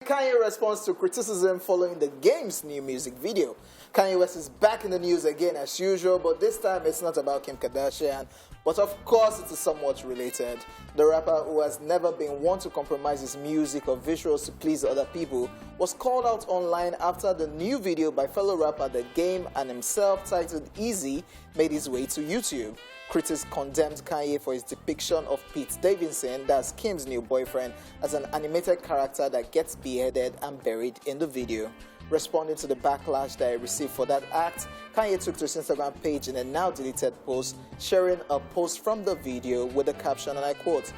Kanye responds to criticism following the game's new music video. Kanye West is back in the news again as usual, but this time it's not about Kim Kardashian, but of course it is somewhat related. The rapper, who has never been one to compromise his music or visuals to please other people, was called out online after the new video by fellow rapper The Game and himself, titled Eazy, made its way to YouTube. Critics condemned Kanye for his depiction of Pete Davidson, that's Kim's new boyfriend, as an animated character that gets beheaded and buried in the video. Responding to the backlash that he received for that act, Kanye took to his Instagram page in a now deleted post, sharing a post from the video with the caption, and I quote,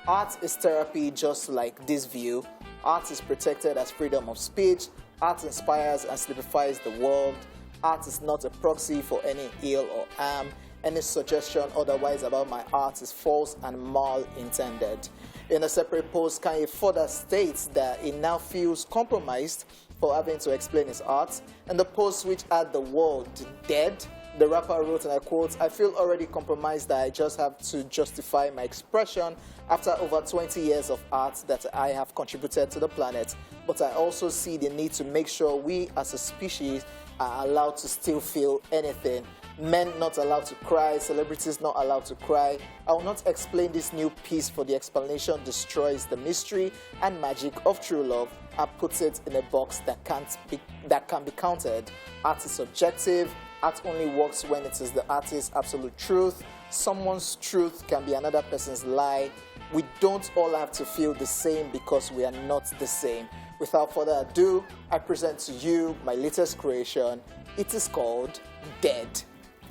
"Art is therapy just like this view. Art is protected as freedom of speech. Art inspires and simplifies the world. Art is not a proxy for any ill or harm. Any suggestion otherwise about my art is false and mal-intended." In a separate post, Kanye further states that he now feels compromised for having to explain his art. And the post, which had the word "dead," the rapper wrote, and I quote, "I feel already compromised that I just have to justify my expression after over 20 years of art that I have contributed to the planet. But I also see the need to make sure we as a species are allowed to still feel anything. Men not allowed to cry, celebrities not allowed to cry. I will not explain this new piece, for the explanation destroys the mystery and magic of true love and puts it in a box that can be counted. Art is subjective. Art only works when it is the artist's absolute truth. Someone's truth can be another person's lie. We don't all have to feel the same because we are not the same." Without further ado, I present to you my latest creation. It is called Dead.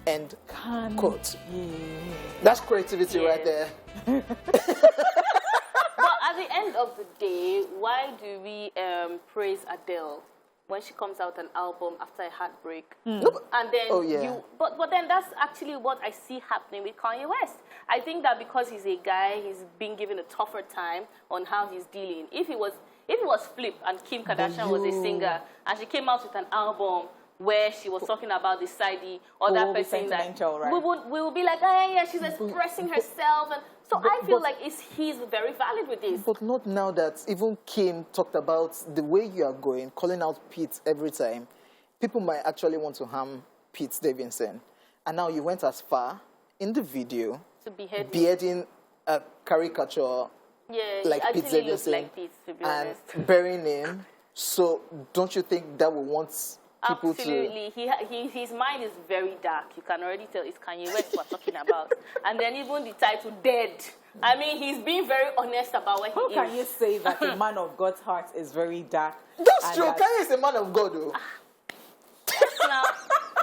End quote. That's creativity right there. But at the end of the day, why do we praise Adele when she comes out an album after a heartbreak? And then but then that's actually what I see happening with Kanye West. I think that because he's a guy, he's been given a tougher time on how he's dealing. If it was Flip and Kim Kardashian was a singer and she came out with an album where she was talking about the sidey or that person, that right? we would be like, oh yeah, she's expressing herself, and so I feel like he's very valid with this. But not now that even Kim talked about the way you are going, calling out Pete every time. People might actually want to harm Pete Davidson, and now you went as far in the video to beheading a caricature. Yeah, like he Pete Davidson, like Pete, to be honest. And burying him. So don't you think that will want people Absolutely. His mind is very dark. You can already tell it's Kanye West we're talking about. And then even the title, Dead. I mean, he's being very honest about what he is. How can you say that a man of God's heart is very dark? That's true. Kanye is a man of God, though. Now,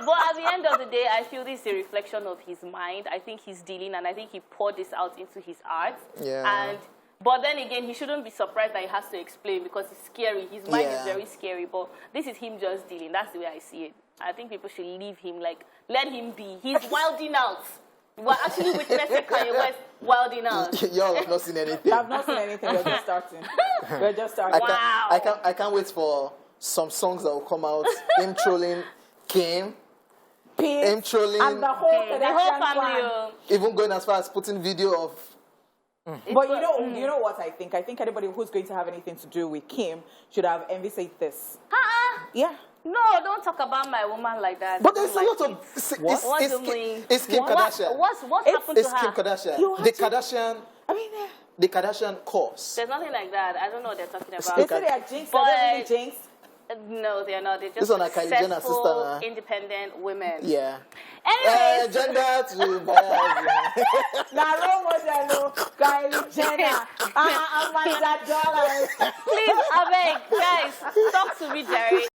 but at the end of the day, I feel this is a reflection of his mind. I think he's dealing, and I think he poured this out into his art. Yeah. But then again, he shouldn't be surprised that he has to explain because it's scary. His mind is very scary, but this is him just dealing. That's the way I see it. I think people should leave him, let him be. He's wilding out. We're actually witnessing Kanye West wilding out. Y'all have not seen anything. I've not seen anything. We're just starting. We're just starting. I can't wait for some songs that will come out. Him trolling Kim. Him trolling. And the whole family. Even going as far as putting video of... But you know what I think? I think anybody who's going to have anything to do with Kim should have envisaged this. Yeah. No, don't talk about my woman like that. But there's a lot of... What do you mean? It's Kim Kardashian. What happened to her? It's Kim Kardashian. The Kardashian... I mean... The Kardashian course. There's nothing like that. I don't know what they're talking about. They say they are jinxed. Are they really jinxed? No, they're not. They're just successful, independent women. Yeah. Anyways. Gender to Now, role model, Kylie Jenner. $100. Please, I beg, guys, talk to me, Jerry.